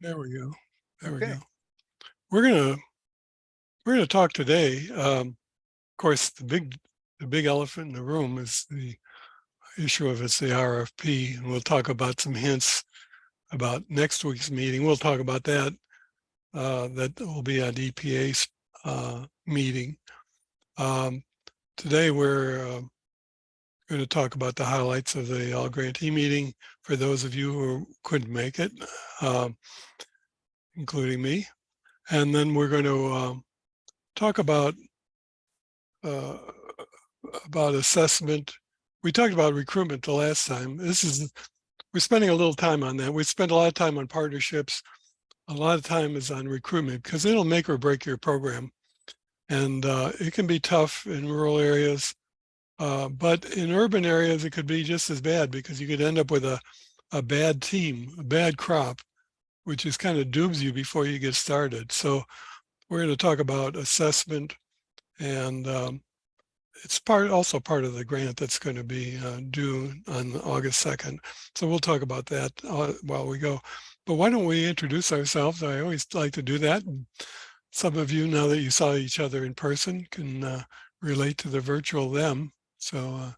There we go. There we Okay. go. We're gonna talk today. Of course, the big elephant in the room is the issue of it's the RFP, and we'll talk about some hints about next week's meeting. We'll talk about that. That will be at EPA's meeting. Today we're going to talk about the highlights of the Grantee meeting for those of you who couldn't make it, including me. And then we're going to talk about assessment. We talked about recruitment the last time. We're spending a little time on that. We spent a lot of time on partnerships. A lot of time is on recruitment because it'll make or break your program. And it can be tough in rural areas, but in urban areas, it could be just as bad because you could end up with a bad team, a bad crop, which is kind of dooms you before you get started. So we're going to talk about assessment, and it's also part of the grant that's going to be due on August 2nd. So we'll talk about that while we go. But why don't we introduce ourselves? I always like to do that. And some of you, now that you saw each other in person, can relate to the virtual them. So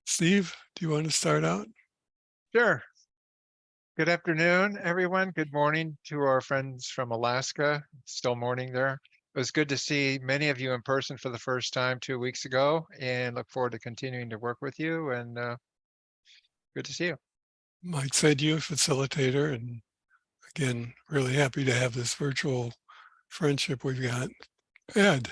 Steve, do you want to start out? Sure. Good afternoon, everyone. Good morning to our friends from Alaska. It's still morning there. It was good to see many of you in person for the first time 2 weeks ago, and look forward to continuing to work with you, and good to see you. Mike said you, facilitator, and again, really happy to have this virtual friendship we've got. Ed.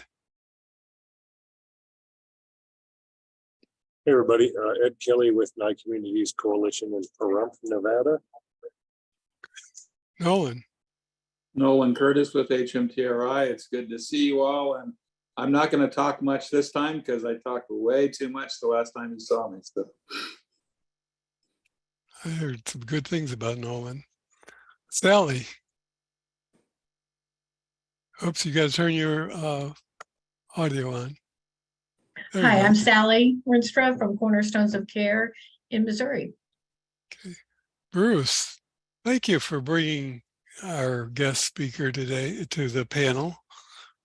Hey everybody, Ed Kelly with Nye Communities Coalition in Pahrump, Nevada. Nolan Curtis with HMTRI. It's good to see you all, and I'm not going to talk much this time because I talked way too much the last time you saw me. So I heard some good things about Nolan. Sally. Oops, you got to turn your audio on. Hi, I'm Sally Rinstra from Cornerstones of Care in Missouri. Okay. Bruce, thank you for bringing our guest speaker today to the panel.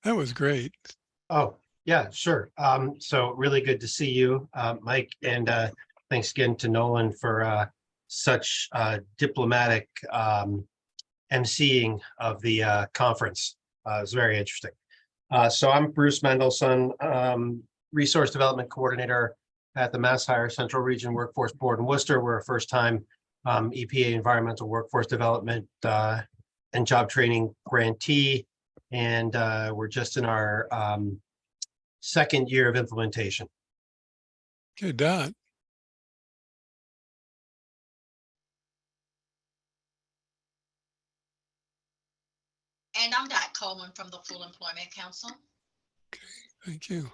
That was great. Oh, yeah, sure. So really good to see you, Mike, and thanks again to Nolan for such diplomatic emceeing of the conference. It was very interesting. So I'm Bruce Mendelson, Resource Development Coordinator at the Mass Hire Central Region Workforce Board in Worcester. We're a first-time EPA Environmental Workforce Development and Job Training grantee, and we're just in our second year of implementation. Okay, Dot. And I'm Dot Coleman from the Full Employment Council. Okay, thank you.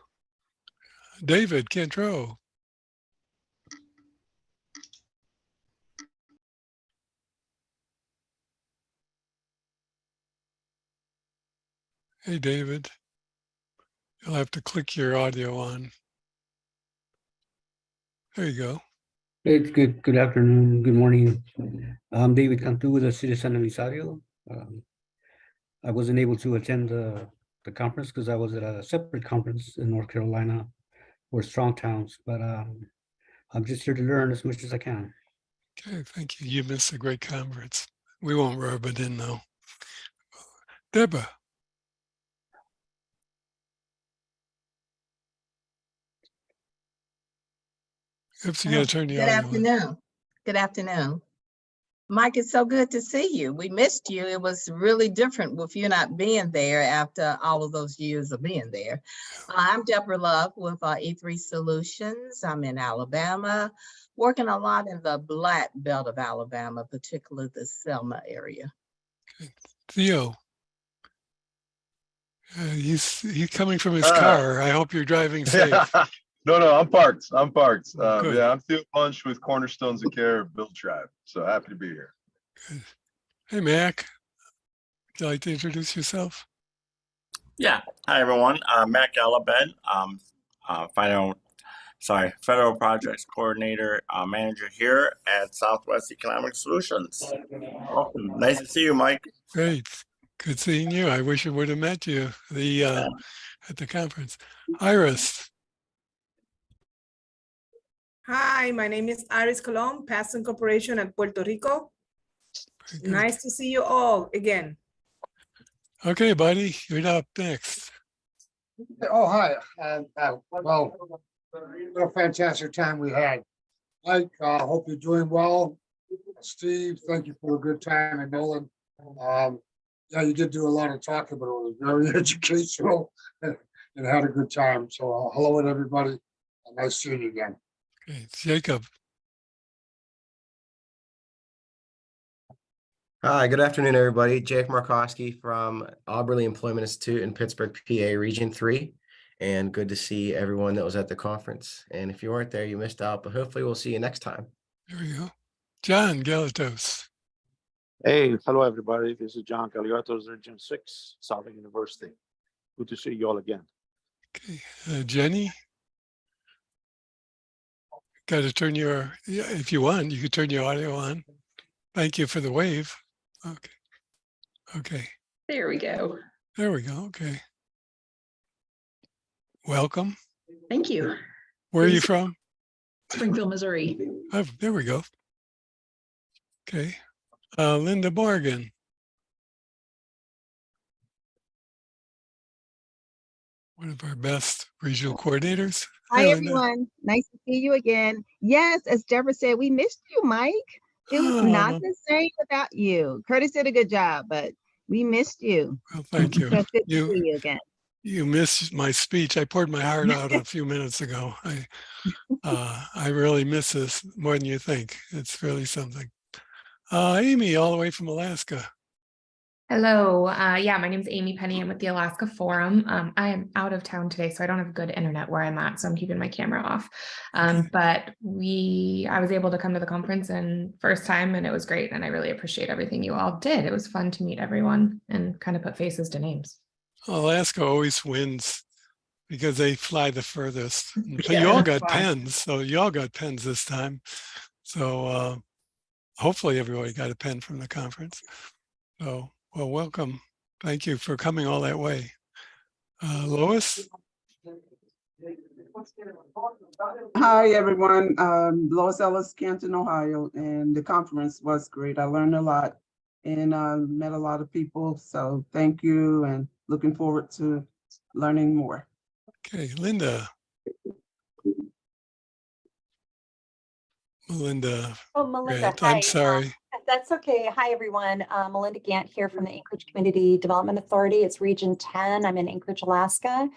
David Cantrell. Hey, David. You'll have to click your audio on. There you go. It's good. Good afternoon. Good morning. I'm David Cantu with the City of San Elizario. I wasn't able to attend the conference because I was at a separate conference in North Carolina for strong towns, but I'm just here to learn as much as I can. Okay, thank you. You missed a great conference. We won't rub it in though. Deborah. Oops, you gotta turn the audio on. Good afternoon. Good afternoon. Mike, it's so good to see you. We missed you. It was really different with you not being there after all of those years of being there. I'm Deborah Love with E3 Solutions. I'm in Alabama, working a lot in the Black Belt of Alabama, particularly the Selma area. Okay. Theo. He's coming from his car. I hope you're driving safe. No, I'm parked. Good. Yeah, I'm Theo Punch with Cornerstones of Care, Bill Tribe. So happy to be here. Good. Hey, Mac. Would you like to introduce yourself? Yeah. Hi, everyone. Mac Alabed, final Federal Projects Coordinator, Manager here at Southwest Economic Solutions. Welcome. Nice to see you, Mike. Great. Good seeing you. I wish I would have met you at the conference. Iris. Hi, my name is Iris Colon, Passon Corporation at Puerto Rico. Very good. Nice to see you all again. Okay, buddy, you're up next. Oh, hi. Well, what a fantastic time we had. Mike, hope you're doing well. Steve, thank you for a good time. And Nolan, yeah, you did do a lot of talking, but it was very educational and had a good time. So hello to everybody. Nice seeing you again. Okay, Jacob. Hi, good afternoon, everybody. Jake Markowski from Auberly Employment Institute in Pittsburgh, PA, Region 3. And good to see everyone that was at the conference. And if you weren't there, you missed out, but hopefully we'll see you next time. There we go. John Galatos. Hey, hello, everybody. This is John Galiatos, Region 6, Southern University. Good to see you all again. Okay, Jenny. Got to turn your, yeah, if you want, you could turn your audio on. Thank you for the wave. Okay. Okay. There we go. There we go. Okay. Welcome. Thank you. Where are you from? Springfield, Missouri. Oh, there we go. Okay. Linda Morgan. One of our best regional coordinators. Hi, Linda. everyone. Nice to see you again. Yes, as Deborah said, we missed you, Mike. It was not the same without you. Curtis did a good job, but we missed you. Well, thank you. So it's good to see you again. You missed my speech. I poured my heart out a few minutes ago. I really miss this more than you think. It's really something. Amy, all the way from Alaska. Hello. Yeah, my name is Amy Penny. I'm with the Alaska Forum. I am out of town today, so I don't have good internet where I'm at, so I'm keeping my camera off. But I was able to come to the conference and first time, and it was great. And I really appreciate everything you all did. It was fun to meet everyone and kind of put faces to names. Alaska always wins because they fly the furthest. So Yeah, you all that's got fun. pens. So you all got pens this time. So hopefully everybody got a pen from the conference. So, well, welcome. Thank you for coming all that way. Lois? Hi, everyone. Lois Ellis, Canton, Ohio, and the conference was great. I learned a lot and met a lot of people. So thank you and looking forward to learning more. Okay, Linda. Melinda. Oh, Melinda, Grant. hi. I'm sorry. That's okay. Hi, everyone. Melinda Gant here from the Anchorage Community Development Authority. It's Region 10. I'm in Anchorage, Alaska.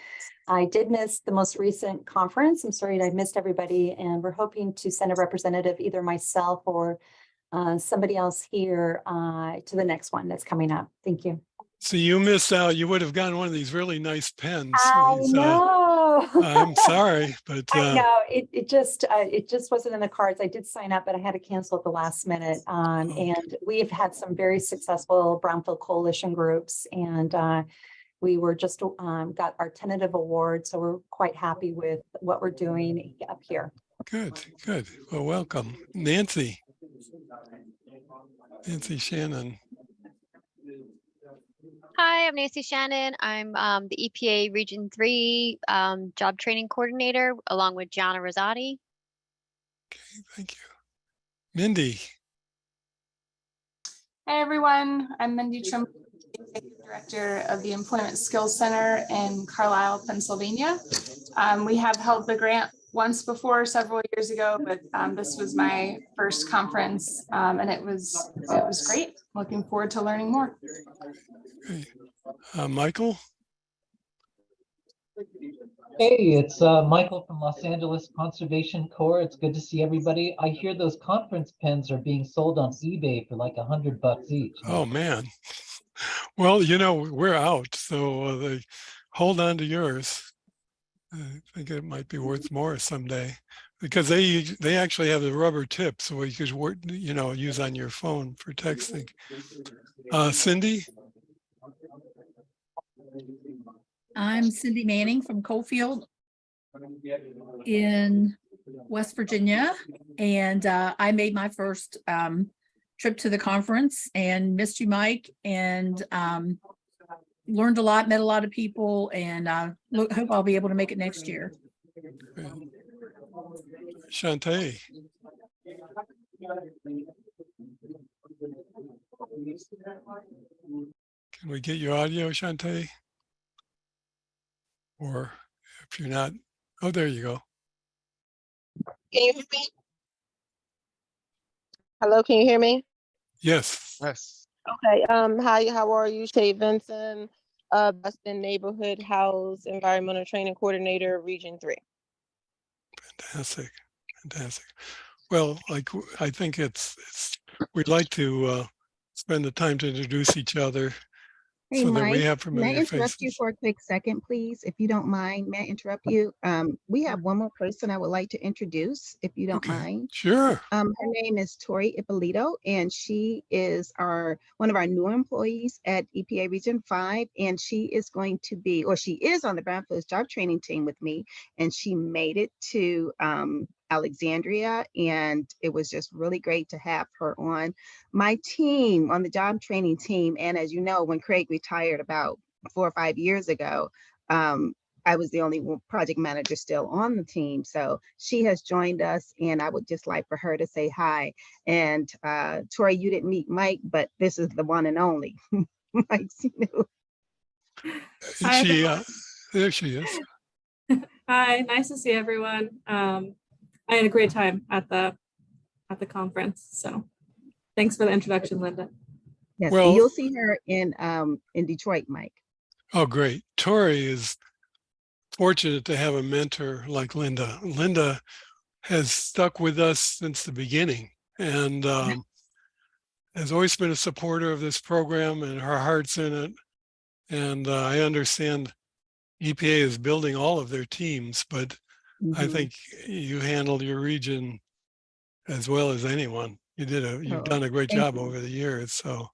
I did miss the most recent conference. I'm sorry I missed everybody, and we're hoping to send a representative, either myself or somebody else here to the next one that's coming up. Thank you. So you missed out. You would have gotten one of these really nice pens. I know. I'm sorry, but I know it just wasn't in the cards. I did sign up, but I had to cancel at the last minute. And we have had some very successful Brownfield Coalition groups, and we were just got our tentative award, so we're quite happy with what we're doing up here. good, good. Well, welcome. Nancy. Nancy Shannon. Hi, I'm Nancy Shannon. I'm the EPA Region 3 Job Training Coordinator, along with Gianna Rosati. Okay, thank you. Mindy. Hi, everyone. I'm Mindy Trim, Director of the Employment Skills Center in Carlisle, Pennsylvania. We have held the grant once before several years ago, but this was my first conference, and it was great. Looking forward to learning more. Great. Michael. Hey, it's Michael from Los Angeles Conservation Corps. It's good to see everybody. I hear those conference pens are being sold on eBay for like $100 each. Oh man. Well, you know, we're out, so they hold on to yours. I think it might be worth more someday because they actually have the rubber tip, so you could work, you know, use on your phone for texting. Cindy. I'm Cindy Manning from Cofield. in West Virginia, and I made my first trip to the conference and missed you, Mike, and learned a lot, met a lot of people, and hope I'll be able to make it next year. Shantae. Can we get your audio, Shantae? Or if you're not, oh, there you go. Can you hear me? Hello, can you hear me? Yes. Yes. Okay. Hi, how are you? Shay Vincent, Boston Neighborhood House Environmental Training Coordinator, Region 3. Fantastic. Fantastic. Well, like, I think we'd like to spend the time to introduce each other Hey, so that we Mike, have may I familiar interrupt you faces. for a quick second, please? If you don't mind, may I interrupt you? We have one more person I would like to introduce, if you don't mind. Sure. Her name is Tori Ippolito, and she is one of our new employees at EPA Region 5, and she is going to be, or she is on the Brownfields job training team with me, and she made it to Alexandria, and it was just really great to have her on my team, on the job training team. And as you know, when Craig retired about 4 or 5 years ago, I was the only project manager still on the team. So she has joined us, and I would just like for her to say hi. And Tori, you didn't meet Mike, but this is the one and only. Mike's new. Hi, there she is. Hi, nice to see everyone. I had a great time at the conference. So thanks for the introduction, Linda. Yes, Well, and you'll see her in Detroit, Mike. Oh, great. Tori is fortunate to have a mentor like Linda. Linda has stuck with us since the beginning and has always been a supporter of this program, and her heart's in it. And I understand EPA is building all of their teams, but I think you handled your region as well as anyone. You've done a great job over the years. So,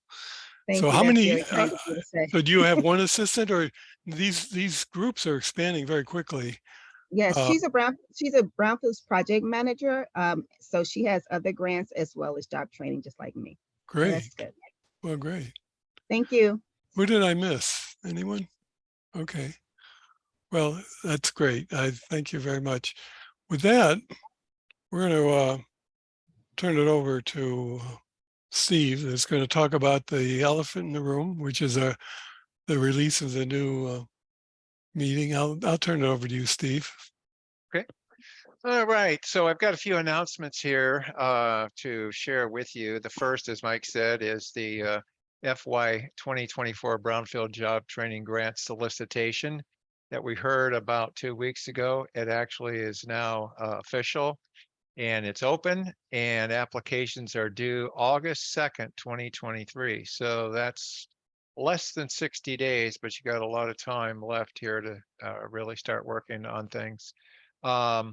Thank you. how That's many? very kind of you to say. So do you have one assistant, or these groups are expanding very quickly? Yes, she's a Brownfields project manager. So she has other grants as well as job training, just like me. So Great. that's good. Well, great. Thank you. Who did I miss? Anyone? Okay. Well, that's great. I thank you very much. With that, we're going to turn it over to Steve, that's going to talk about the elephant in the room, which is the release of the new meeting. I'll turn it over to you, Steve. Okay. All right. So I've got a few announcements here to share with you. The first, as Mike said, is the FY 2024 Brownfield Job Training Grant solicitation that we heard about 2 weeks ago. It actually is now official, and it's open, and applications are due August 2nd, 2023. So that's less than 60 days, but you got a lot of time left here to really start working on things. We're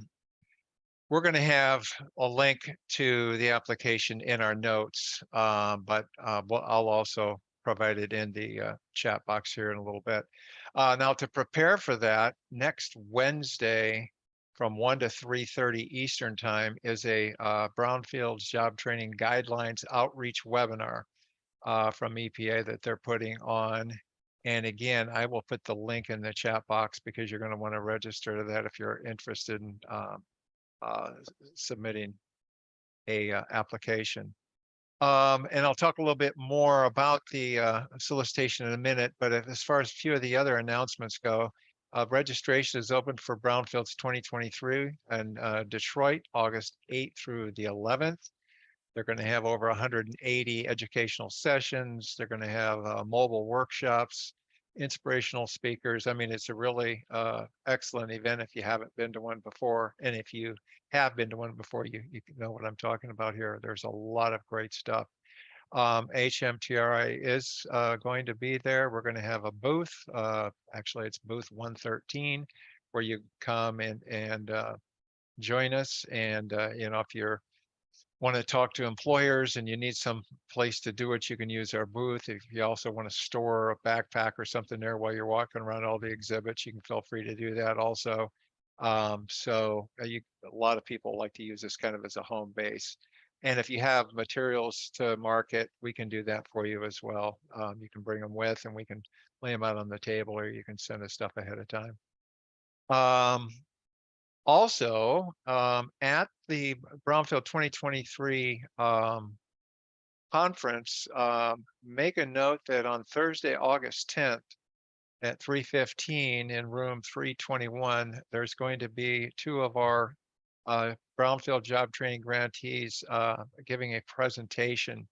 going to have a link to the application in our notes, but I'll also provide it in the chat box here in a little bit. Now, to prepare for that, next Wednesday from 1 to 3:30 Eastern time is a Brownfields Job Training Guidelines Outreach webinar from EPA that they're putting on. And again, I will put the link in the chat box because you're going to want to register to that if you're interested in submitting a application. And I'll talk a little bit more about the solicitation in a minute, but as far as a few of the other announcements go, registration is open for Brownfields 2023 in Detroit, August 8th through the 11th. They're going to have over 180 educational sessions. They're going to have mobile workshops, inspirational speakers. I mean, it's a really excellent event if you haven't been to one before. And if you have been to one before, you know what I'm talking about here. There's a lot of great stuff. HMTRI is going to be there. We're going to have a booth. Actually, it's booth 113, where you come and join us. And, you know, if you're want to talk to employers and you need some place to do it, you can use our booth. If you also want to store a backpack or something there while you're walking around all the exhibits, you can feel free to do that also. A lot of people like to use this kind of as a home base. And if you have materials to market, we can do that for you as well. You can bring them with and we can lay them out on the table, or you can send us stuff ahead of time. Also, at the Brownfield 2023 conference, make a note that on Thursday, August 10th at 3:15 in room 321, there's going to be two of our Brownfield job training grantees giving a presentation.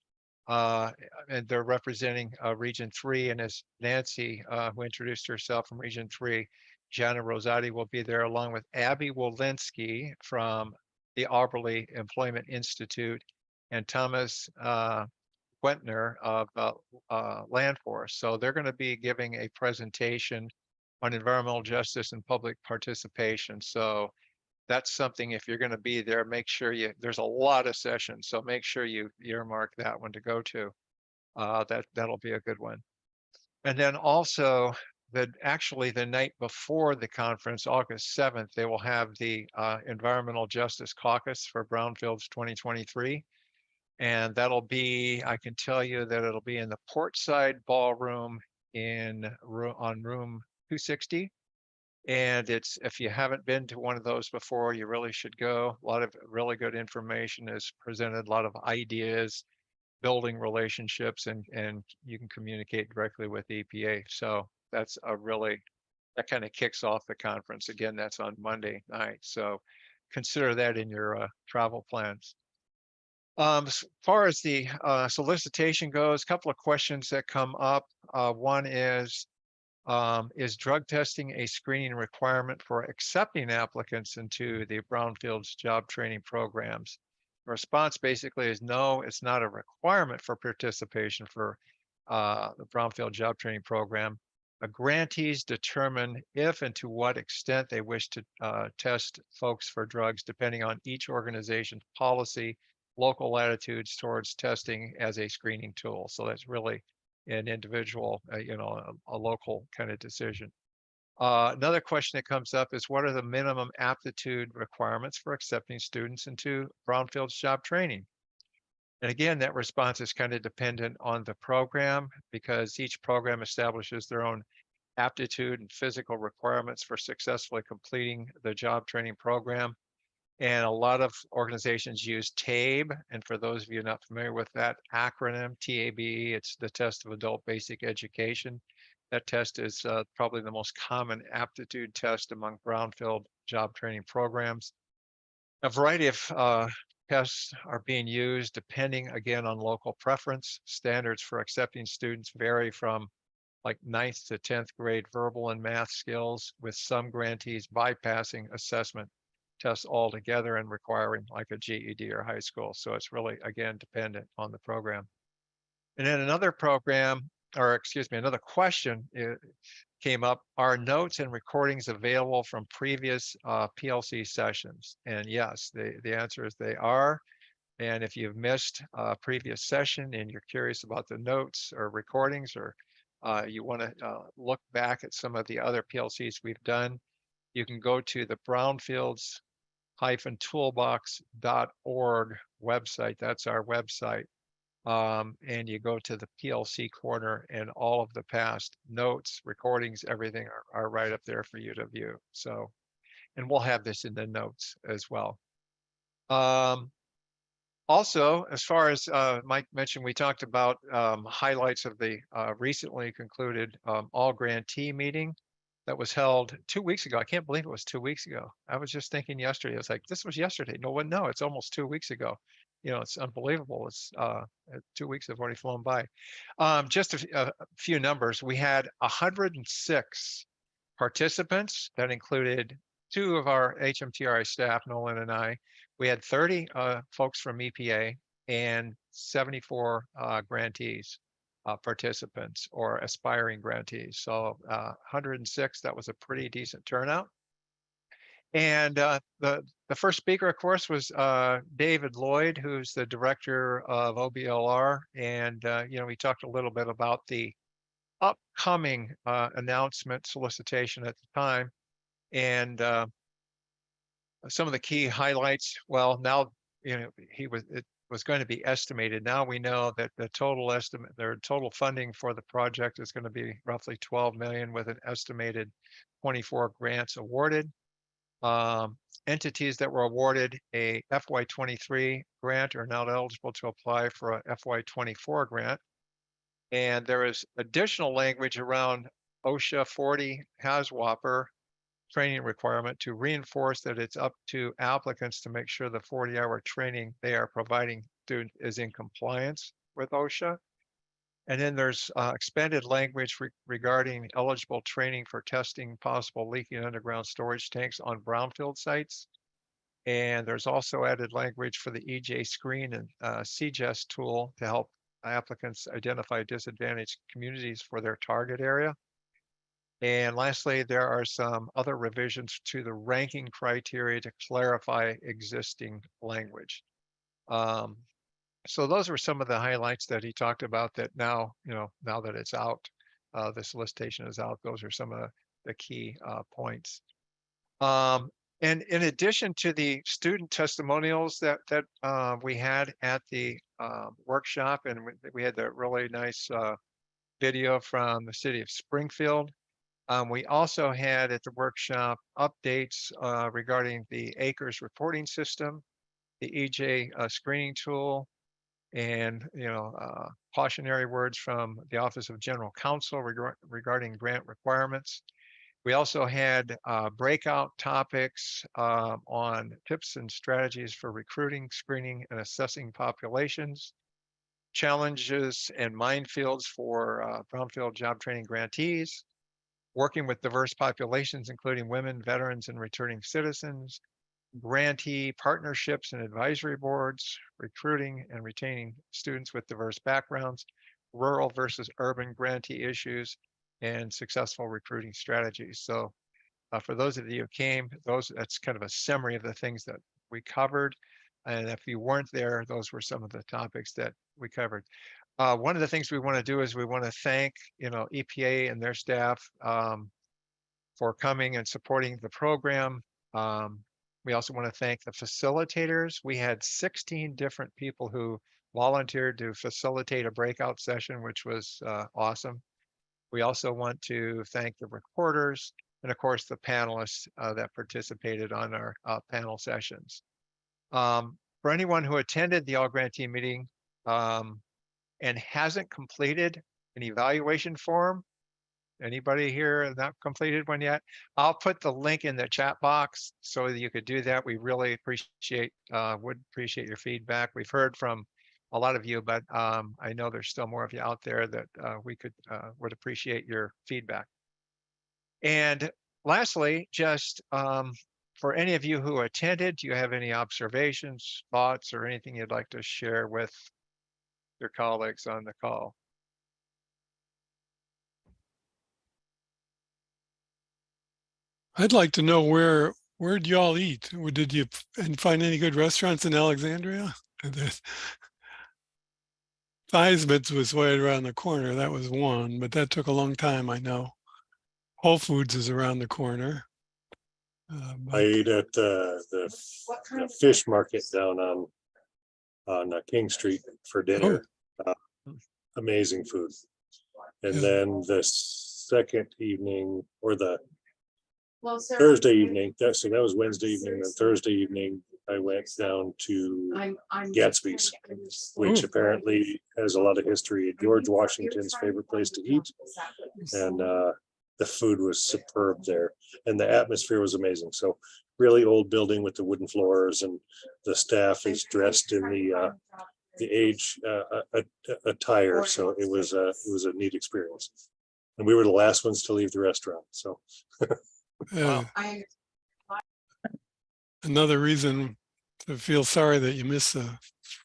And they're representing Region 3, and as Nancy, who introduced herself from Region 3, Gianna Rosati will be there along with Abby Wolinski from the Auberly Employment Institute and Thomas Wentner of Land Force. So they're going to be giving a presentation on environmental justice and public participation. So that's something, if you're going to be there, make sure there's a lot of sessions. So make sure you earmark that one to go to. That'll be a good one. And then also actually the night before the conference, August 7th, they will have the Environmental Justice Caucus for Brownfields 2023. And that'll be, I can tell you that it'll be in the Portside Ballroom on room 260. And if you haven't been to one of those before, you really should go. A lot of really good information is presented, a lot of ideas, building relationships, and you can communicate directly with EPA. So that's that kind of kicks off the conference. Again, that's on Monday night. So consider that in your travel plans. As far as the solicitation goes, a couple of questions that come up. One is drug testing a screening requirement for accepting applicants into the Brownfields job training programs? The response basically is no, it's not a requirement for participation for the Brownfield job training program. Grantees determine if and to what extent they wish to test folks for drugs, depending on each organization's policy, local latitudes towards testing as a screening tool. So that's really an individual, a local kind of decision. Another question that comes up is, what are the minimum aptitude requirements for accepting students into Brownfields job training? And again, that response is kind of dependent on the program, because each program establishes their own aptitude and physical requirements for successfully completing the job training program. And a lot of organizations use TABE. And for those of you not familiar with that acronym, TABE, it's the Test of Adult Basic Education. That test is probably the most common aptitude test among Brownfield job training programs. A variety of tests are being used depending, again, on local preference. Standards for accepting students vary from like 9th to 10th grade verbal and math skills, with some grantees bypassing assessment tests altogether and requiring like a GED or high school. So it's really, again, dependent on the program. And then another question came up: are notes and recordings available from previous PLC sessions? And yes, the answer is they are. And if you've missed a previous session and you're curious about the notes or recordings, or you want to look back at some of the other PLCs we've done, you can go to the brownfields-toolbox.org website. That's our website. And you go to the PLC corner, and all of the past notes, recordings, everything are right up there for you to view. So, and we'll have this in the notes as well. Also, as far as Mike mentioned, we talked about highlights of the recently concluded all grantee meeting that was held 2 weeks ago. I can't believe it was 2 weeks ago. I was just thinking yesterday, I was like, this was yesterday. No, it's almost 2 weeks ago. It's unbelievable. It's 2 weeks have already flown by. Just a few numbers. We had 106 participants. That included 2 of our HMTRI staff, Nolan and I. We had 30 folks from EPA and 74 grantees, participants or aspiring grantees. So 106, that was a pretty decent turnout. And the first speaker, of course, was David Lloyd, who's the director of OBLR. And, we talked a little bit about the upcoming announcement solicitation at the time. And some of the key highlights, well, now, it was going to be estimated. Now we know that the total estimate, their total funding for the project is going to be roughly 12 million with an estimated 24 grants awarded. Entities that were awarded a FY23 grant are now eligible to apply for a FY24 grant. And there is additional language around OSHA 40 HAZWOPER training requirement to reinforce that it's up to applicants to make sure the 40-hour training they are providing student is in compliance with OSHA. And then there's expanded language regarding eligible training for testing possible leaking underground storage tanks on brownfield sites. And there's also added language for the EJ Screen and CGES tool to help applicants identify disadvantaged communities for their target area. And lastly, there are some other revisions to the ranking criteria to clarify existing language. So those were some of the highlights that he talked about that now, now that it's out, the solicitation is out, those are some of the key points. And in addition to the student testimonials that we had at the workshop, and we had the really nice video from the city of Springfield. We also had at the workshop updates regarding the ACRES reporting system, the EJ screening tool, and cautionary words from the Office of General Counsel regarding grant requirements. We also had breakout topics on tips and strategies for recruiting, screening, and assessing populations, challenges and minefields for brownfield job training grantees, working with diverse populations, including women, veterans, and returning citizens, grantee partnerships and advisory boards, recruiting and retaining students with diverse backgrounds, rural versus urban grantee issues, and successful recruiting strategies. So for those of you who came, that's kind of a summary of the things that we covered. And if you weren't there, those were some of the topics that we covered. One of the things we want to do is we want to thank, EPA and their staff for coming and supporting the program. We also want to thank the facilitators. We had 16 different people who volunteered to facilitate a breakout session, which was awesome. We also want to thank the recorders and, of course, the panelists that participated on our panel sessions. For anyone who attended the All Grantee meeting and hasn't completed an evaluation form, anybody here not completed one yet? I'll put the link in the chat box so that you could do that. We really would appreciate your feedback. We've heard from a lot of you, but I know there's still more of you out there that would appreciate your feedback. And lastly, just for any of you who attended, do you have any observations, thoughts, or anything you'd like to share with your colleagues on the call? I'd like to know where'd y'all eat? Did you find any good restaurants in Alexandria? Theismans was right around the corner. That was one, but that took a long time, I know. Whole Foods is around the corner. I ate at the fish market down on King Street for dinner. Amazing food. And then the second evening, or the Thursday evening, that was Wednesday evening. Then Thursday evening, I went down to Gatsby's, which apparently has a lot of history. George Washington's favorite place to eat. And the food was superb there. And the atmosphere was amazing. So really old building with the wooden floors, and the staff is dressed in the age attire. So it was a neat experience. And we were the last ones to leave the restaurant. So another reason to feel sorry that you missed the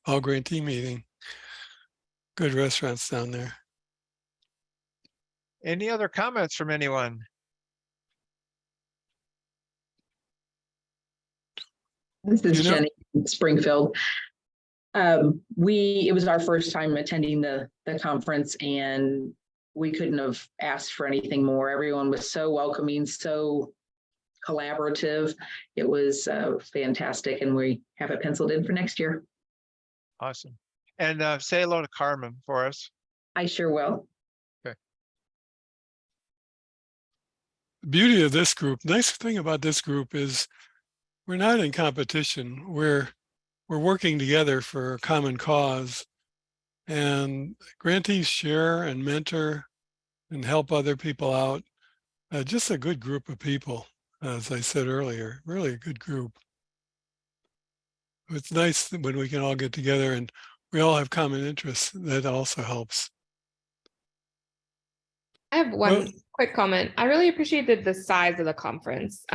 All Grantee meeting. Good restaurants down there. Any other comments from anyone? This is Jenny from Springfield. It was our first time attending the conference, and we couldn't have asked for anything more. Everyone was so welcoming, so collaborative. It was fantastic, and we have it penciled in for next year. Awesome. And say hello to Carmen for us. I sure will. Okay. The beauty of this group, nice thing about this group is we're not in competition. We're working together for a common cause, and grantees share and mentor and help other people out. Just a good group of people, as I said earlier, really a good group. It's nice when we can all get together and we all have common interests. That also helps. I have one quick comment. I really appreciated the size of the conference.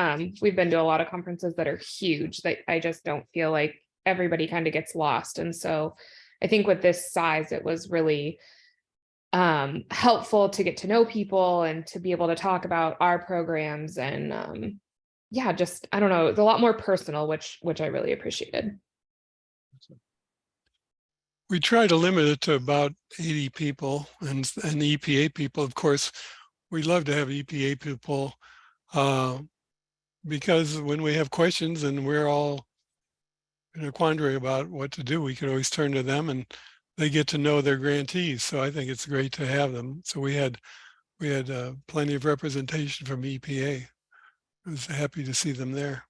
We've been to a lot of conferences that are huge that I just don't feel like everybody kind of gets lost. And so I think with this size, it was really helpful to get to know people and to be able to talk about our programs. And yeah, just, I don't know, it's a lot more personal, which I really appreciated. We try to limit it to about 80 people and EPA people. Of course, we love to have EPA people because when we have questions and we're all in a quandary about what to do, we can always turn to them and they get to know their grantees. So I think it's great to have them. So we had plenty of representation from EPA. I was happy to see them there.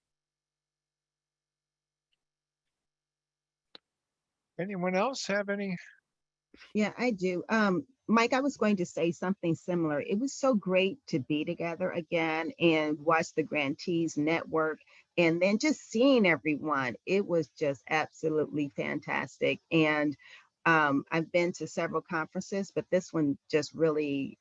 Anyone else have any? Yeah, I do. Mike, I was going to say something similar. It was so great to be together again and watch the grantees network and then just seeing everyone. It was just absolutely fantastic. And I've been to several conferences, but this one just really,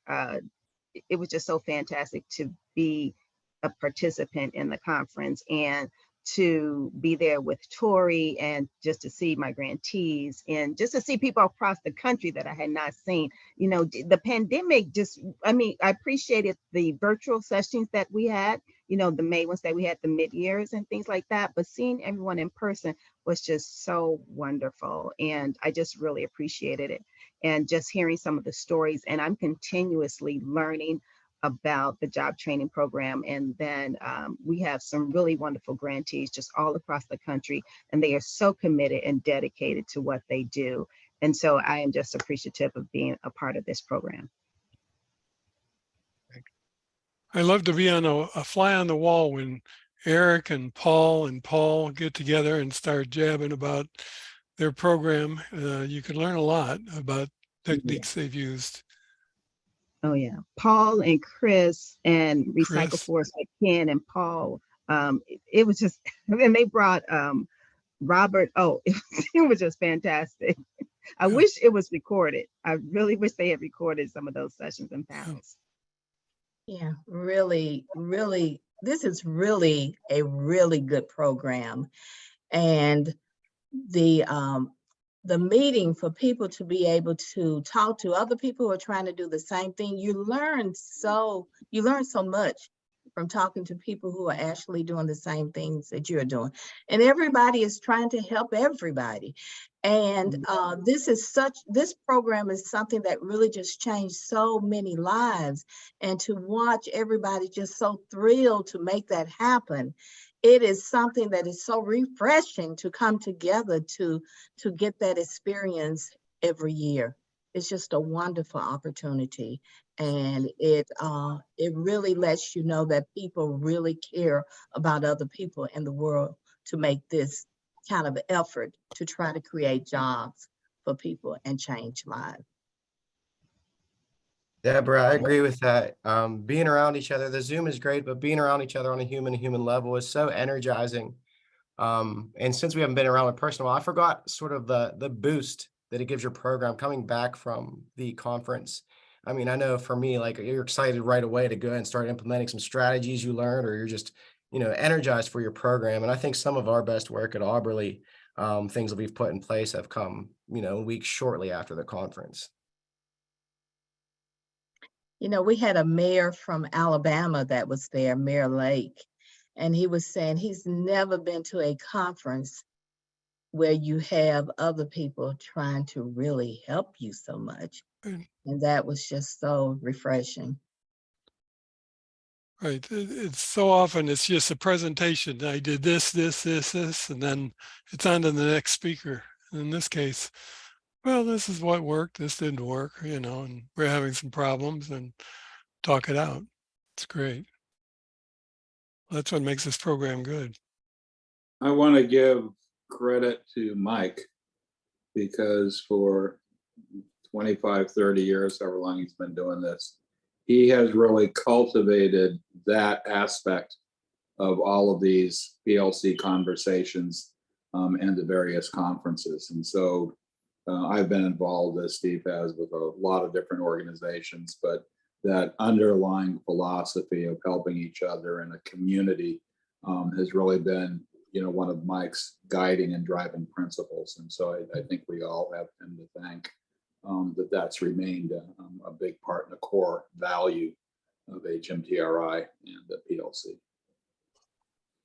it was just so fantastic to be a participant in the conference and to be there with Tori and just to see my grantees and just to see people across the country that I had not seen. You know, the pandemic just, I mean, I appreciated the virtual sessions that we had, you know, the May ones that we had, the mid-years and things like that, but seeing everyone in person was just so wonderful. And I just really appreciated it. And just hearing some of the stories, and I'm continuously learning about the job training program. And then we have some really wonderful grantees just all across the country, and they are so committed and dedicated to what they do. And so I am just appreciative of being a part of this program. I love to be on a fly on the wall when Eric and Paul get together and start jabbing about their program. You can learn a lot about techniques they've used. Oh yeah, Paul and Chris and Recycle Force, like Ken and Paul. It was just, and they brought Robert. Oh, it was just fantastic. I wish it was recorded. I really wish they had recorded some of those sessions and panels. Yeah, really, this is really a really good program. And the meeting for people to be able to talk to other people who are trying to do the same thing, you learn so much from talking to people who are actually doing the same things that you're doing. And everybody is trying to help everybody. And this program is something that really just changed so many lives. And to watch everybody just so thrilled to make that happen, it is something that is so refreshing to come together to get that experience every year. It's just a wonderful opportunity. And it really lets you know that people really care about other people in the world to make this kind of effort to try to create jobs for people and change lives. Deborah, I agree with that. Being around each other, the Zoom is great, but being around each other on a human level is so energizing. And since we haven't been around in person, I forgot sort of the boost that it gives your program coming back from the conference. I mean, I know for me, like, you're excited right away to go and start implementing some strategies you learned, or you're just, you know, energized for your program. And I think some of our best work at Auberly, things that we've put in place have come, you know, weeks shortly after the conference. You know, we had a mayor from Alabama that was there, Mayor Lake, and he was saying he's never been to a conference where you have other people trying to really help you so much. And that was just so refreshing. Right. It's so often it's just a presentation. I did this, and then it's on to the next speaker. In this case, well, this is what worked. This didn't work, and we're having some problems and talk it out. It's great. That's what makes this program good. I want to give credit to Mike because for 25, 30 years, however long he's been doing this, he has really cultivated that aspect of all of these PLC conversations and the various conferences. And so I've been involved, as Steve has, with a lot of different organizations, but that underlying philosophy of helping each other in a community has really been, one of Mike's guiding and driving principles. And so I think we all have him to thank that's remained a big part in the core value of HMTRI and the PLC.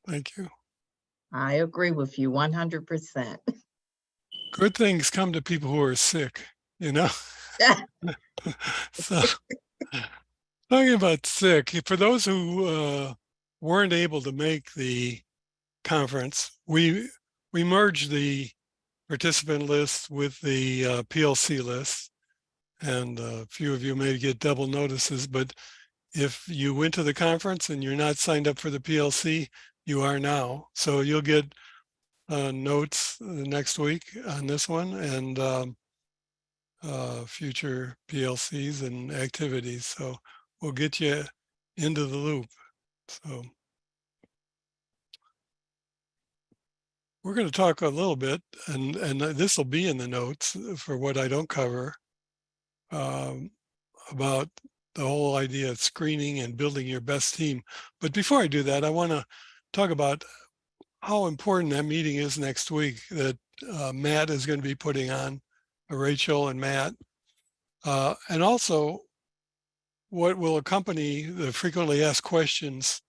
Thank you. I agree with you 100%. Good things come to people who are sick, So talking about sick, for those who weren't able to make the conference, we merged the participant list with the PLC list, and a few of you may get double notices, but if you went to the conference and you're not signed up for the PLC, you are now. So you'll get notes next week on this one and future PLCs and activities. So we'll get you into the loop. So we're going to talk a little bit, and this will be in the notes for what I don't cover, about the whole idea of screening and building your best team. But before I do that, I want to talk about how important that meeting is next week that Matt is going to be putting on, Rachel and Matt, and also what will accompany the frequently asked questions.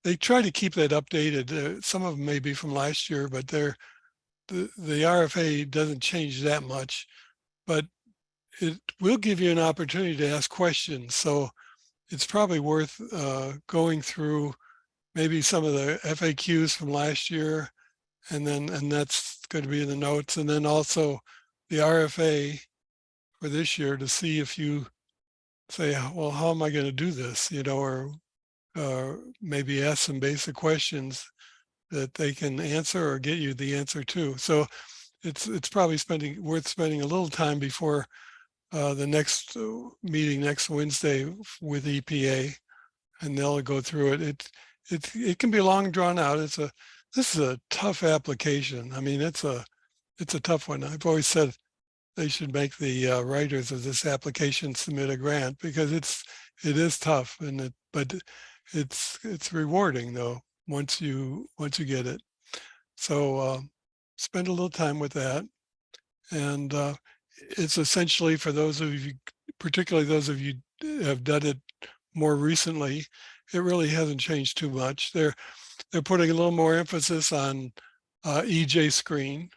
They try to keep that updated. Some of them may be from last year, but the RFA doesn't change that much, but it will give you an opportunity to ask questions. So it's probably worth going through maybe some of the FAQs from last year, and that's going to be in the notes, and then also the RFA for this year to see if you say, well, how am I going to do this, or maybe ask some basic questions that they can answer or get you the answer to. So it's probably worth spending a little time before the next meeting next Wednesday with EPA, and they'll go through it. It can be long drawn out. This is a tough application. I mean, it's a tough one. I've always said they should make the writers of this application submit a grant, because it is tough, but it's rewarding though once you get it. So spend a little time with that, and it's essentially for those of you, particularly those of you who have done it more recently, it really hasn't changed too much. They're putting a little more emphasis on EJ screen,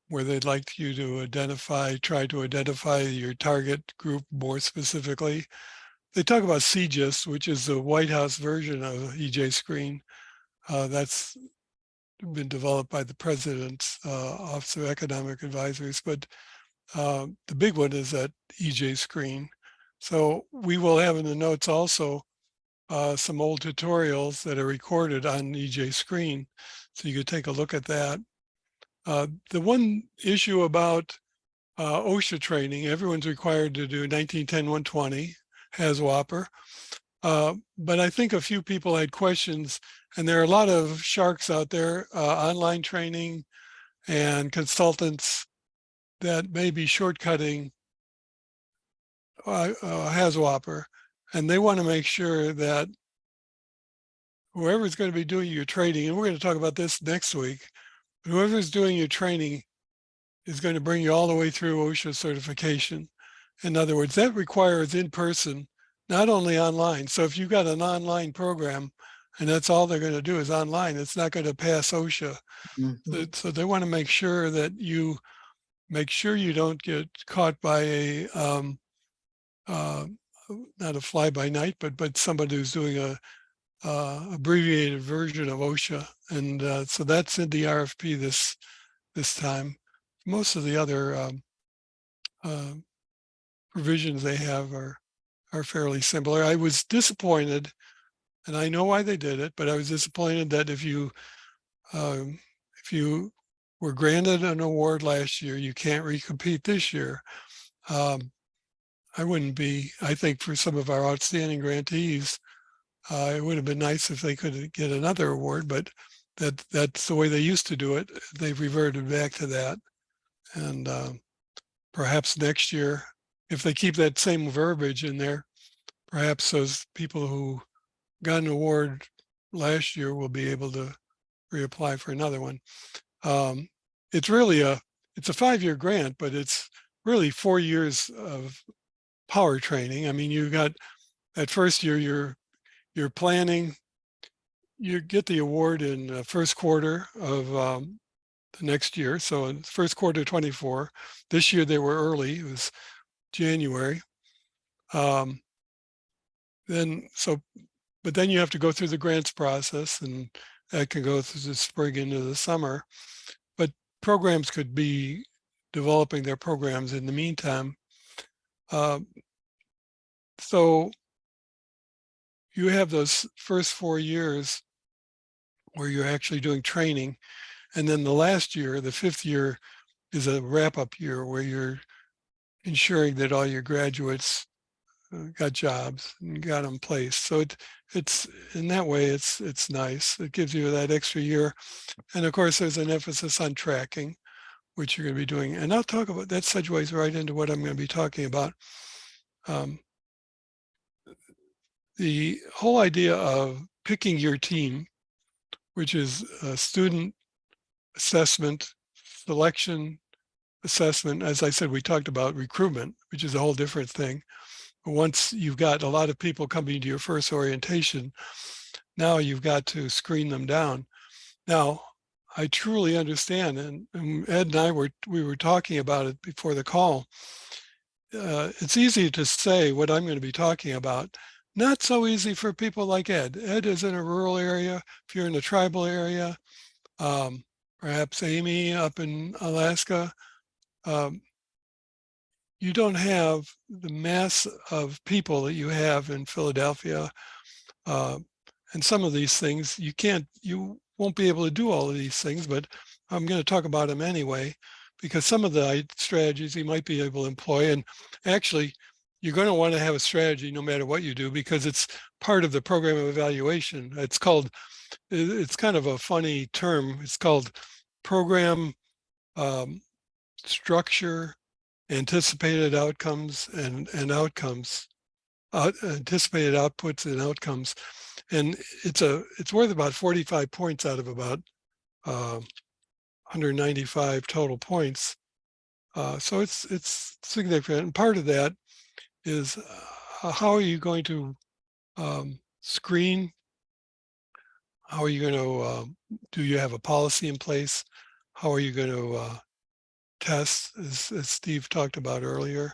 where they'd like you to try to identify your target group more specifically. They talk about CGIS, which is the White House version of EJ screen. That's been developed by the President's Office of Economic Advisors, but the big one is that EJ screen. So we will have in the notes also some old tutorials that are recorded on EJ screen, so you could take a look at that. The one issue about OSHA training, everyone's required to do 1910-120, has WAPR. But I think a few people had questions, and there are a lot of sharks out there, online training and consultants that may be shortcutting has WAPR, and they want to make sure that whoever's going to be doing your training, and we're going to talk about this next week, whoever's doing your training is going to bring you all the way through OSHA certification. In other words, that requires in-person, not only online. So if you've got an online program and that's all they're going to do is online, it's not going to pass OSHA. So they want to make sure that you don't get caught by a not a fly by night, but somebody who's doing a abbreviated version of OSHA, and so that's in the RFP this time. Most of the other provisions they have are fairly similar. I was disappointed, and I know why they did it, but I was disappointed that if you were granted an award last year, you can't recompete this year. I wouldn't be. I think for some of our outstanding grantees, it would have been nice if they could get another award, but that's the way they used to do it. They've reverted back to that. And perhaps next year, if they keep that same verbiage in there, perhaps those people who got an award last year will be able to reapply for another one. It's really it's a 5-year grant, but it's really 4 years of power training. I mean, you got that first year, you're planning, you get the award in the first quarter of the next year. So in first quarter 24, this year they were early, it was January. But then you have to go through the grants process, and that can go through the spring into the summer. But programs could be developing their programs in the meantime. So you have those first 4 years where you're actually doing training. And then the last year, the 5th year, is a wrap-up year where you're ensuring that all your graduates got jobs and got them placed. So it's in that way, it's nice. It gives you that extra year. And of course, there's an emphasis on tracking, which you're going to be doing. And I'll talk about that segues right into what I'm going to be talking about. The whole idea of picking your team, which is student assessment, selection, assessment. As I said, we talked about recruitment, which is a whole different thing. But once you've got a lot of people coming to your first orientation, now you've got to screen them down. Now, I truly understand, and Ed and I we were talking about it before the call. It's easy to say what I'm going to be talking about. Not so easy for people like Ed. Ed is in a rural area. If you're in a tribal area, perhaps Amy up in Alaska, you don't have the mass of people that you have in Philadelphia. And some of these things, you won't be able to do all of these things, but I'm going to talk about them anyway, because some of the strategies you might be able to employ, and actually, you're going to want to have a strategy no matter what you do, because it's part of the program of evaluation. It's kind of a funny term. It's called program structure, anticipated outcomes, and outcomes, anticipated outputs and outcomes. And it's worth about 45 points out of about 195 total points. So it's significant. And part of that is how are you going to screen? How are you going to, do you have a policy in place? How are you going to test, as Steve talked about earlier,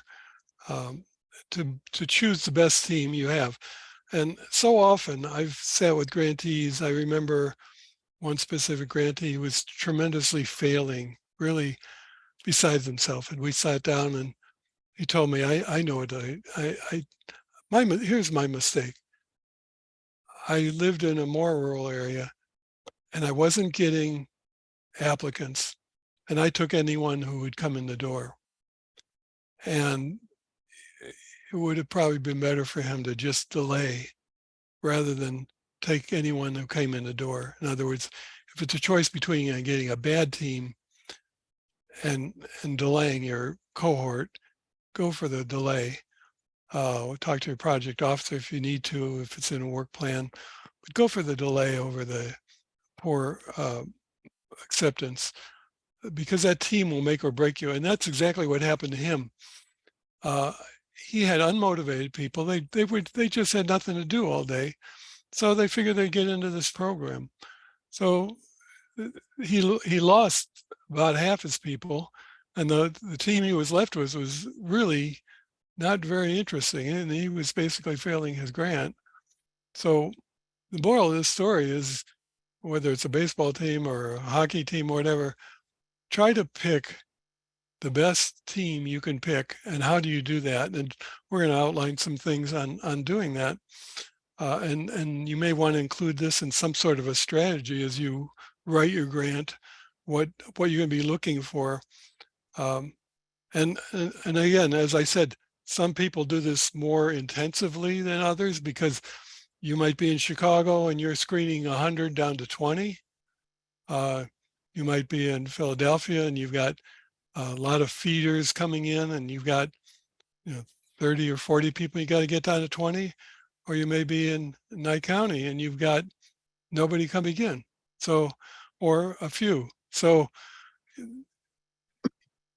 to choose the best team you have? And so often I've sat with grantees. I remember one specific grantee who was tremendously failing, really besides himself. And we sat down and he told me, I know it. Here's my mistake. I lived in a more rural area and I wasn't getting applicants, and I took anyone who would come in the door. And it would have probably been better for him to just delay rather than take anyone who came in the door. In other words, if it's a choice between getting a bad team and delaying your cohort, go for the delay. Talk to your project officer if you need to, if it's in a work plan, but go for the delay over the poor acceptance, because that team will make or break you. And that's exactly what happened to him. He had unmotivated people. They just had nothing to do all day. So they figured they'd get into this program. So he lost about half his people, and the team he was left with was really not very interesting, and he was basically failing his grant. So the moral of this story is, whether it's a baseball team or a hockey team or whatever, try to pick the best team you can pick. And how do you do that? And we're going to outline some things on doing that. And you may want to include this in some sort of a strategy as you write your grant, what you're going to be looking for. And again, as I said, some people do this more intensively than others, because you might be in Chicago and you're screening 100 down to 20. You might be in Philadelphia and you've got a lot of feeders coming in, and you've got 30 or 40 people you got to get down to 20. Or you may be in Nye County and you've got nobody coming in, so, or a few. So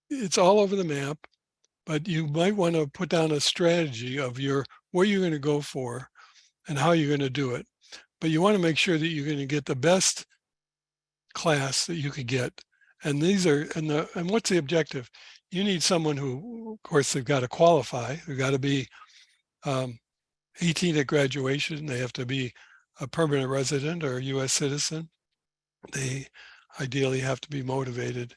it's all over the map, but you might want to put down a strategy of what you're going to go for and how you're going to do it. But you want to make sure that you're going to get the best class that you could get. And these are, and what's the objective? You need someone who, of course, they've got to qualify. They've got to be 18 at graduation. They have to be a permanent resident or a US citizen. They ideally have to be motivated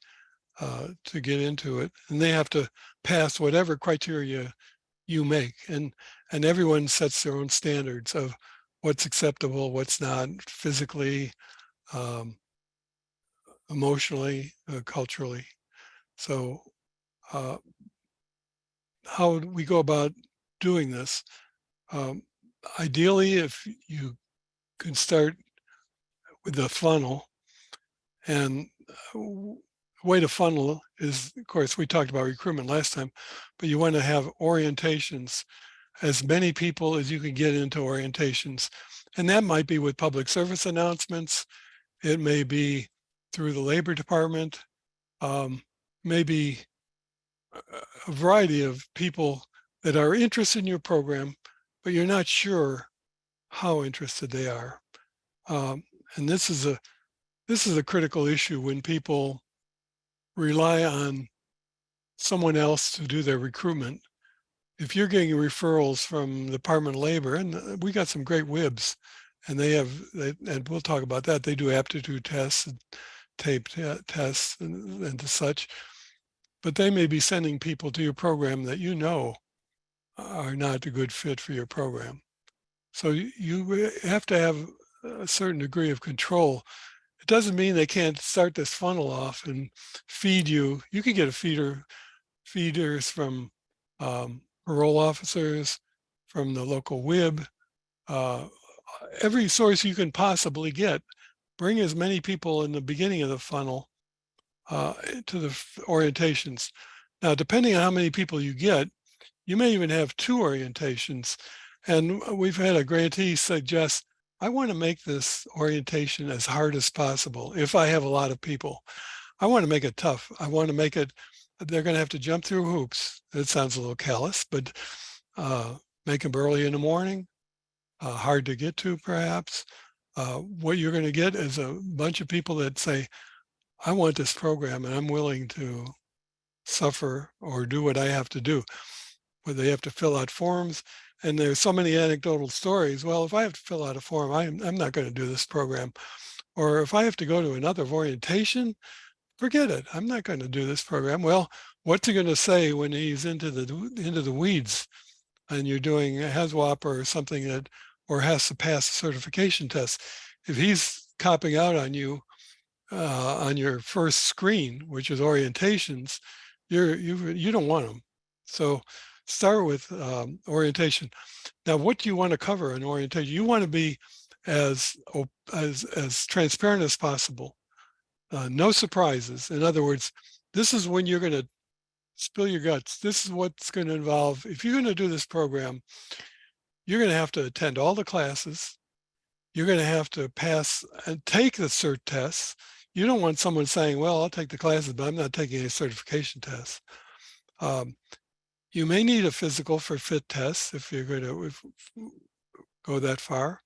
to get into it. And they have to pass whatever criteria you make. And everyone sets their own standards of what's acceptable, what's not, physically, emotionally, culturally. So how do we go about doing this? Ideally, if you can start with the funnel, and the way to funnel is, of course, we talked about recruitment last time, but you want to have orientations, as many people as you can get into orientations. And that might be with public service announcements. It may be through the Labor Department, maybe a variety of people that are interested in your program, but you're not sure how interested they are. And this is a critical issue when people rely on someone else to do their recruitment. If you're getting referrals from the Department of Labor, and we got some great WIBs, and and we'll talk about that, they do aptitude tests and tape tests and such, but they may be sending people to your program that you know are not a good fit for your program. So you have to have a certain degree of control. It doesn't mean they can't start this funnel off and feed you. You can get feeders from parole officers, from the local WIB, every source you can possibly get. Bring as many people in the beginning of the funnel to the orientations. Now, depending on how many people you get, you may even have 2 orientations. And we've had a grantee suggest, I want to make this orientation as hard as possible. If I have a lot of people, I want to make it tough. I want to make it, they're going to have to jump through hoops. It sounds a little callous, but make them early in the morning, hard to get to perhaps. What you're going to get is a bunch of people that say, I want this program and I'm willing to suffer or do what I have to do. Where they have to fill out forms. And there's so many anecdotal stories. Well, if I have to fill out a form, I'm not going to do this program. Or if I have to go to another orientation, forget it. I'm not going to do this program. Well, what's he going to say when he's into the weeds and you're doing a HAZWOP or something that, or has to pass a certification test? If he's copping out on you on your first screen, which is orientations, you don't want them. So start with orientation. Now, what do you want to cover in orientation? You want to be as transparent as possible. No surprises. In other words, this is when you're going to spill your guts. This is what's going to involve. If you're going to do this program, you're going to have to attend all the classes. You're going to have to pass and take the cert tests. You don't want someone saying, well, I'll take the classes, but I'm not taking any certification tests. You may need a physical for fit tests if you're going to go that far.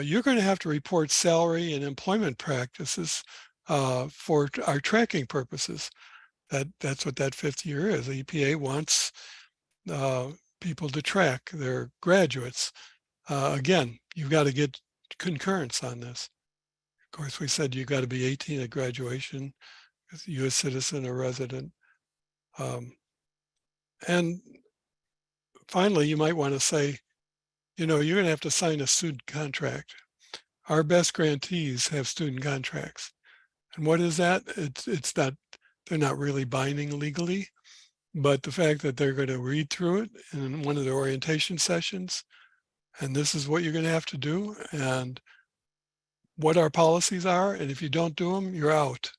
You're going to have to report salary and employment practices for our tracking purposes. That's what that 5th year is. The EPA wants people to track their graduates. Again, you've got to get concurrence on this. Of course, we said you've got to be 18 at graduation, U.S. citizen or resident. And finally, you might want to say, you know, you're going to have to sign a student contract. Our best grantees have student contracts. And what is that? It's not, they're not really binding legally, but the fact that they're going to read through it in one of the orientation sessions, and this is what you're going to have to do, and what our policies are, and if you don't do them, you're out.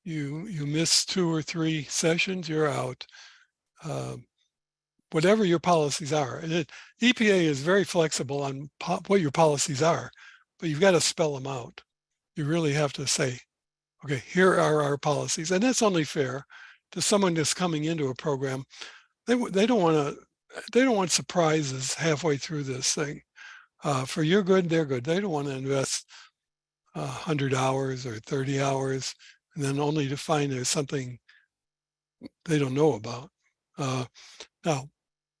You miss 2 or 3 sessions, you're out. Whatever your policies are. And EPA is very flexible on what your policies are, but you've got to spell them out. You really have to say, okay, here are our policies. And that's only fair to someone that's coming into a program. They don't want surprises halfway through this thing. For your good, they're good. They don't want to invest 100 hours or 30 hours and then only to find there's something they don't know about. Now,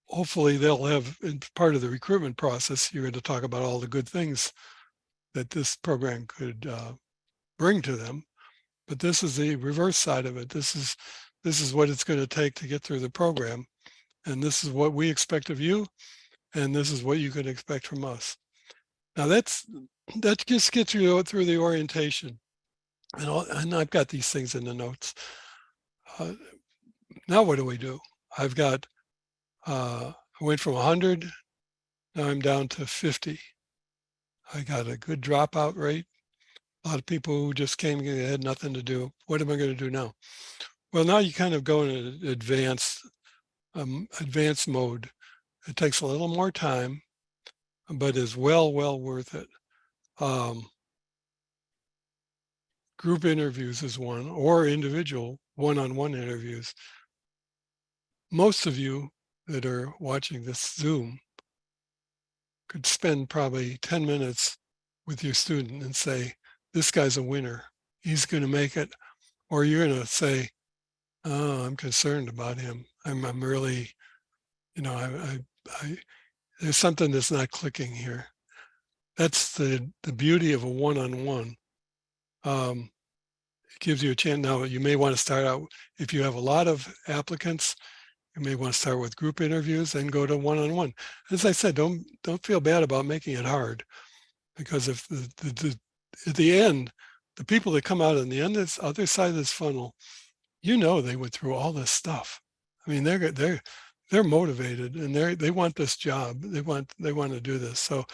hopefully they'll have, in part of the recruitment process, you're going to talk about all the good things that this program could bring to them. But this is the reverse side of it. This is what it's going to take to get through the program. And this is what we expect of you. And this is what you can expect from us. Now that just gets you through the orientation. And I've got these things in the notes. Now what do? I've got, I went from 100, now I'm down to 50. I got a good dropout rate. A lot of people who just came, they had nothing to do. What am I going to do now? Well, now you kind of go in an advanced mode. It takes a little more time, but is well worth it. Group interviews is one, or individual one-on-one interviews. Most of you that are watching this Zoom could spend probably 10 minutes with your student and say, this guy's a winner. He's going to make it. Or you're going to say, oh, I'm concerned about him. I'm really, you know, there's something that's not clicking here. That's the beauty of a one-on-one. It gives you a chance. Now, you may want to start out, if you have a lot of applicants, you may want to start with group interviews and go to one-on-one. As I said, don't feel bad about making it hard, because if at the end, the people that come out on the end, this other side of this funnel, you know, they went through all this stuff. I mean, they're motivated and they want this job. They want to do this. So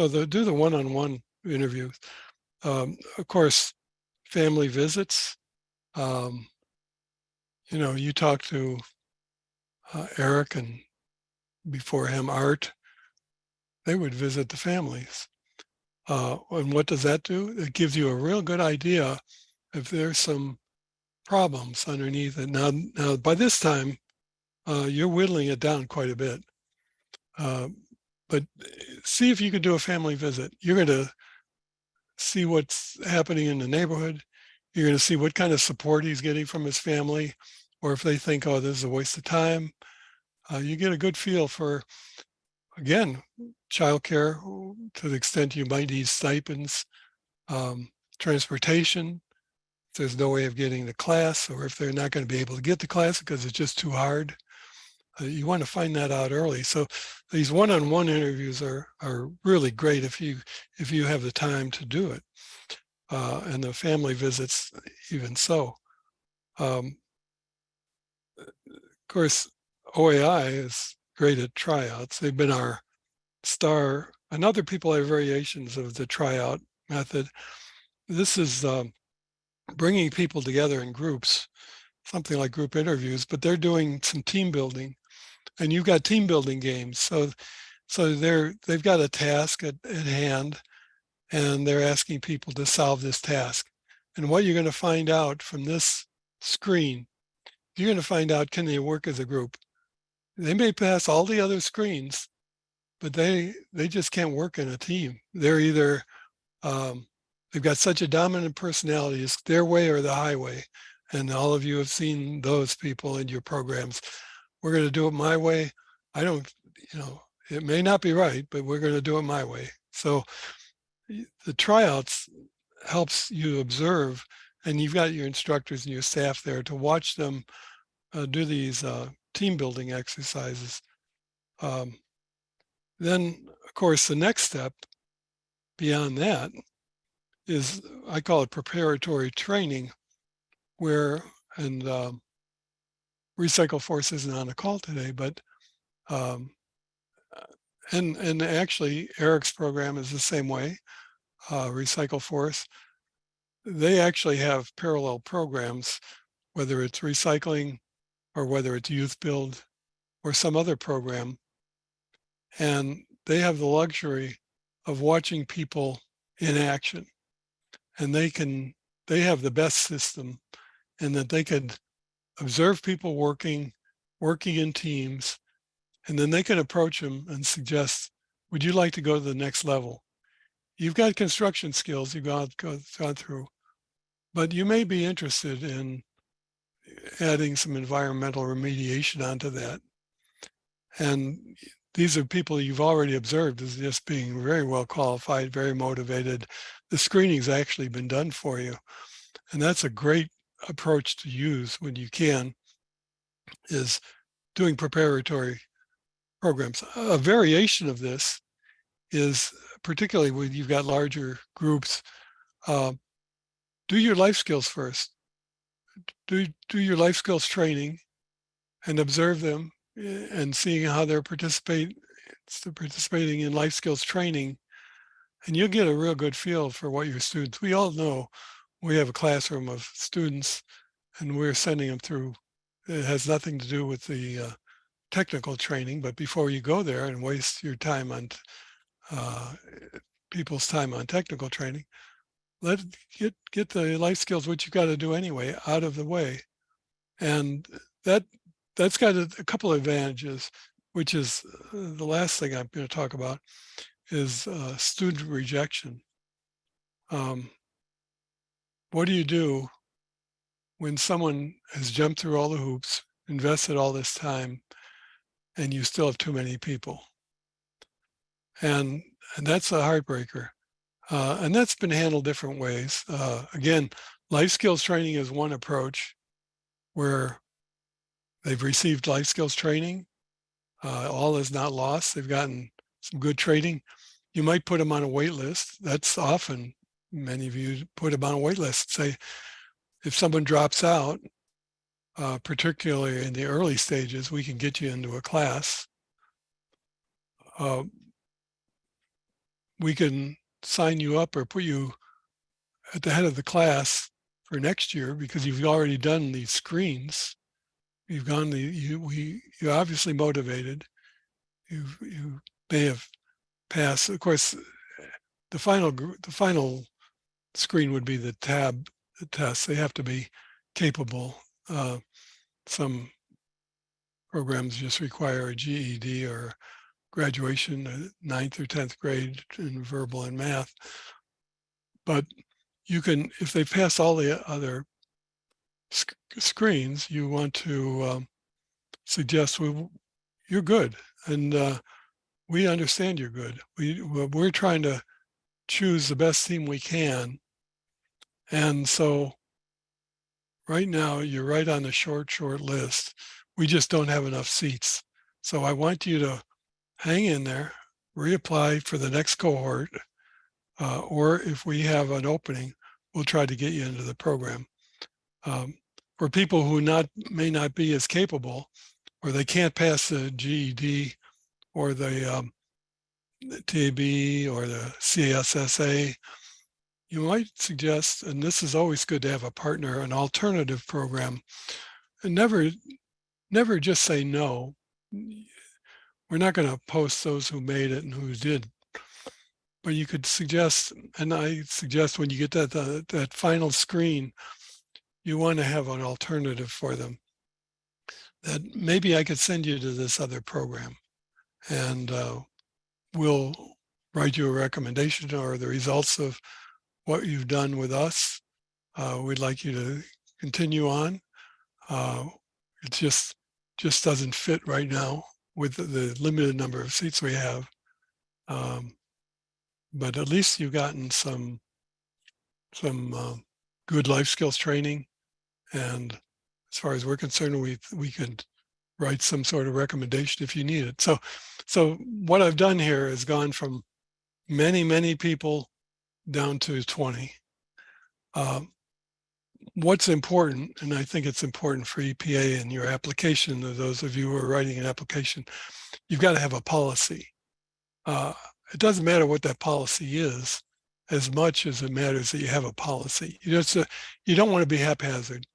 they'll do the one-on-one interviews. Of course, family visits. You know, you talk to Eric and before him Art, they would visit the families. And what does that do? It gives you a real good idea if there's some problems underneath it. Now by this time, you're whittling it down quite a bit. But see if you can do a family visit. You're going to see what's happening in the neighborhood. You're going to see what kind of support he's getting from his family, or if they think, oh, this is a waste of time. You get a good feel for, again, childcare to the extent you might need stipends, transportation, if there's no way of getting to class, or if they're not going to be able to get to class because it's just too hard. You want to find that out early. So these one-on-one interviews are really great if you have the time to do it. And the family visits, even so. Of course, OAI is great at tryouts. They've been our star, and other people have variations of the tryout method. This is bringing people together in groups, something like group interviews, but they're doing some team building, and you've got team building games. So they've got a task at hand, and they're asking people to solve this task. And what you're going to find out from this screen, you're going to find out, can they work as a group? They may pass all the other screens, but they just can't work in a team. They're either, they've got such a dominant personality, it's their way or the highway. And all of you have seen those people in your programs we're going to do it my way. I don't, it may not be right, but we're going to do it my way. So the tryouts helps you observe, and you've got your instructors and your staff there to watch them do these team building exercises. Then, of course, the next step beyond that is, I call it preparatory training, where, and Recycle Force isn't on the call today, but and actually Eric's program is the same way. Recycle Force, they actually have parallel programs, whether it's recycling or whether it's youth build or some other program, and they have the luxury of watching people in action, and they have the best system in that they could observe people working in teams, and then they can approach them and suggest, would you like to go to the next level? You've got construction skills you've gone through, but you may be interested in adding some environmental remediation onto that. And these are people you've already observed as just being very well qualified, very motivated. The screening's actually been done for you. And that's a great approach to use when you can, is doing preparatory programs. A variation of this is, particularly when you've got larger groups, do your life skills first. Do your life skills training and observe them and seeing how they're participating in life skills training, and you'll get a real good feel for what your students, we all know we have a classroom of students and we're sending them through. It has nothing to do with the technical training, but before you go there and waste your time on people's time on technical training, get the life skills, which you got to do anyway, out of the way. And that's got a couple of advantages, which is the last thing I'm going to talk about, is student rejection. What do you do when someone has jumped through all the hoops, invested all this time, and you still have too many people? And that's a heartbreaker. And that's been handled different ways. Again, life skills training is one approach where they've received life skills training. All is not lost. They've gotten some good training. You might put them on a wait list. That's often, many of you put them on a wait list. Say, if someone drops out, particularly in the early stages, we can get you into a class. We can sign you up or put you at the head of the class for next year because you've already done these screens. You've gone you're obviously motivated. You may have passed. Of course, the final screen would be the tab test. They have to be capable. Some programs just require a GED or graduation, 9th or 10th grade in verbal and math. But you can, if they pass all the other screens, you want to suggest, well, you're good, and we understand you're good. We're trying to choose the best team we can, and so right now you're right on the short list. We just don't have enough seats. So I want you to hang in there, reapply for the next cohort, or if we have an opening, we'll try to get you into the program. For people who may not be as capable, or they can't pass the GED or the TAB or the CSSA, you might suggest, and this is always good to have a partner, an alternative program, and never just say no. We're not going to post those who made it and who did, but you could suggest, and I suggest when you get that final screen, you want to have an alternative for them, that maybe I could send you to this other program, and we'll write you a recommendation or the results of what you've done with us. We'd like you to continue on. It's just just doesn't fit right now with the limited number of seats we have. But at least you've gotten some good life skills training, and as far as we're concerned, we could write some sort of recommendation if you need it. So what I've done here is gone from many people down to 20. What's important, and I think it's important for EPA in your application, to those of you who are writing an application, you've got to have a policy. It doesn't matter what that policy is as much as it matters that you have a policy. You don't want to be haphazard.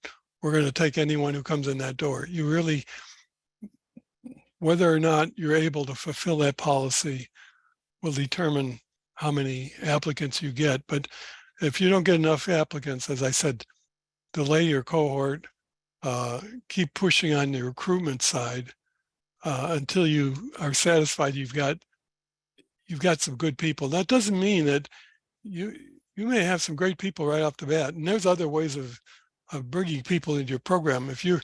We're going to take anyone who comes in that door. You really, whether or not you're able to fulfill that policy will determine how many applicants you get. But if you don't get enough applicants, as I said, delay your cohort, keep pushing on the recruitment side until you are satisfied you've got some good people. That doesn't mean that you may have some great people right off the bat, and there's other ways of bringing people into your program. If you're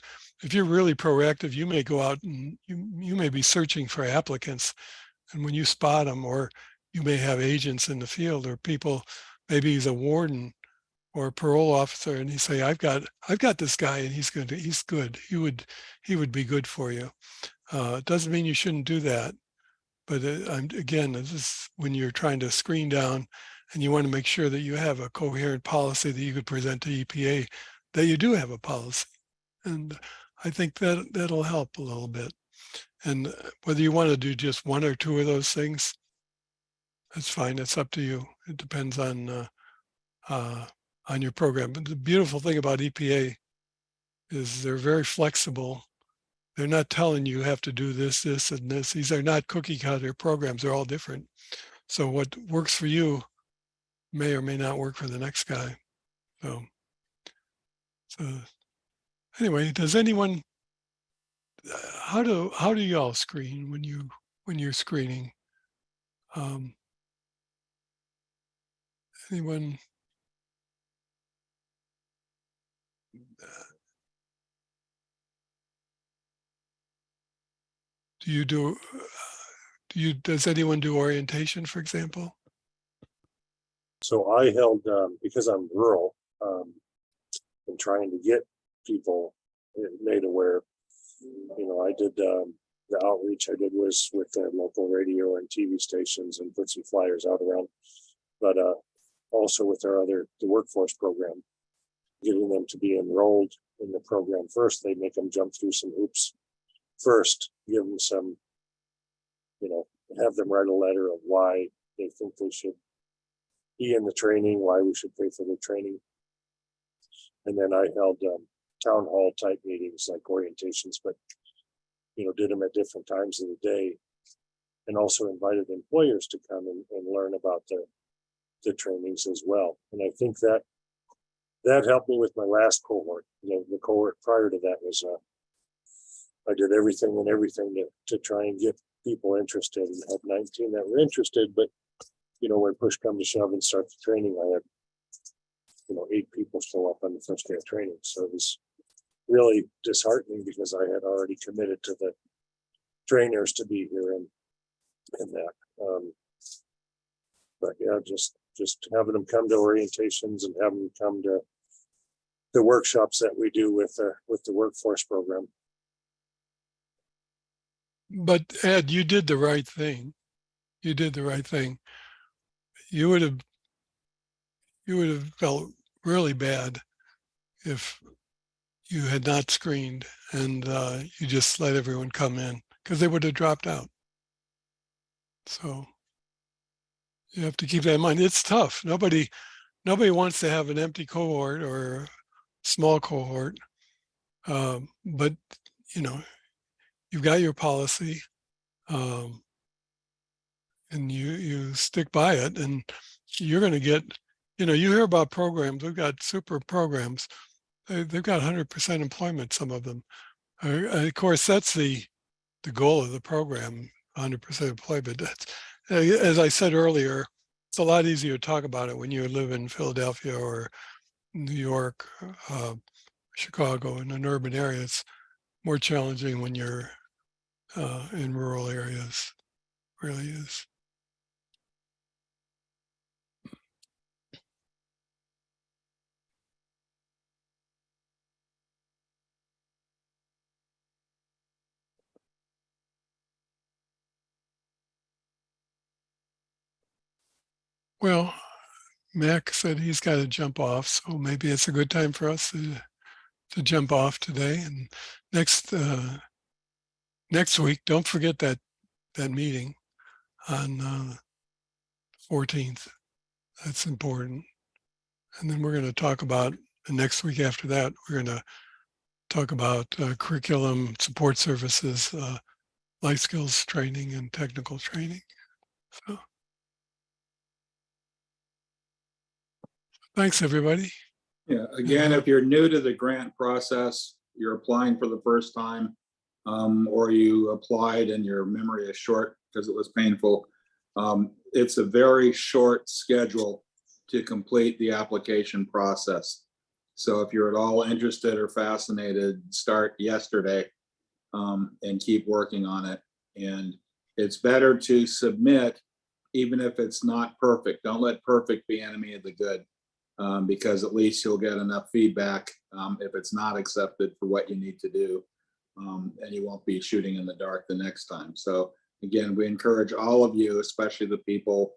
really proactive, you may go out and you may be searching for applicants, and when you spot them, or you may have agents in the field, or people, maybe he's a warden or a parole officer, and you say, I've got this guy, and he's good. He would be good for you. It doesn't mean you shouldn't do that, but again, this is when you're trying to screen down, and you want to make sure that you have a coherent policy that you could present to EPA, that you do have a policy, and I think that'll help a little bit. And whether you want to do just one or two of those things, that's fine. It's up to you. It depends on your program. But the beautiful thing about EPA is they're very flexible. They're not telling you have to do this, this, and this. These are not cookie cutter programs. They're all different. So what works for you may or may not work for the next guy. So anyway, does anyone? How do y'all screen when you're screening? Anyone? Does anyone do orientation, for example? So I held, because I'm rural, and trying to get people made aware, I did the outreach I did was with the local radio and TV stations, and put some flyers out around, but also with the workforce program, getting them to be enrolled in the program first. They make them jump through some hoops first, give them some, have them write a letter of why they think they should be in the training, why we should pay for the training. And then I held town hall type meetings, like orientations, but did them at different times of the day, and also invited employers to come and learn about the trainings as well. And I think that helped me with my last cohort. The cohort prior to that was I did everything to try and get people interested, and had 19 that were interested, but when push come to shove and start the training, I had 8 people show up on the first day of training. So it was really disheartening, because I had already committed to the trainers to be here and that. But yeah, just having them come to orientations and having them come to the workshops that we do with the workforce program. But Ed, you did the right thing. You did the right thing. You would have felt really bad if you had not screened and you just let everyone come in, because they would have dropped out. So you have to keep that in mind. It's tough. Nobody wants to have an empty cohort or a small cohort, but you've got your policy, and you stick by it, and you're going to get, you hear about programs. We've got super programs. They've got 100% employment, some of them. Of course, that's the goal of the program, 100% employment. As I said earlier, it's a lot easier to talk about it when you live in Philadelphia or New York, Chicago, in an urban area. It's more challenging when you're in rural areas. Really is. Well, Mac said he's got to jump off, so maybe it's a good time for us to jump off today. And next week, don't forget that meeting on 14th. That's important. And then we're going to talk about the next week after that. We're going to talk about curriculum, support services, life skills training, and technical training. So, thanks, everybody. Yeah, again, if you're new to the grant process, you're applying for the first time, or you applied and your memory is short because it was painful, it's a very short schedule to complete the application process. So if you're at all interested or fascinated, start yesterday and keep working on it. And it's better to submit even if it's not perfect. Don't let perfect be enemy of the good. Because at least you'll get enough feedback if it's not accepted for what you need to do, and you won't be shooting in the dark the next time. So again, we encourage all of you, especially the people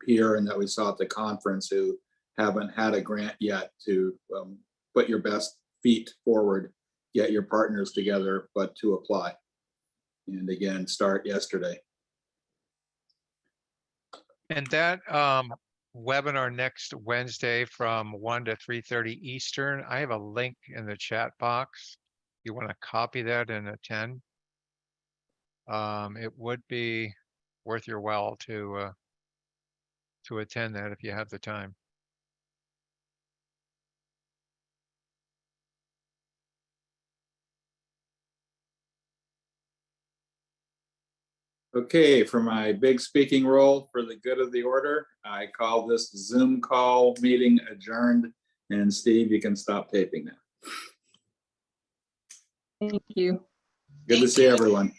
here and that we saw at the conference who haven't had a grant yet, to put your best feet forward, get your partners together, but to apply. And again, start yesterday. And that webinar next Wednesday from 1 to 3:30 Eastern. I have a link in the chat box. You want to copy that and attend. It would be worth your while to attend that if you have the time. Okay, for my big speaking role for the good of the order, I call this Zoom call meeting adjourned. And Steve, you can stop taping now. Thank you. Good to see everyone.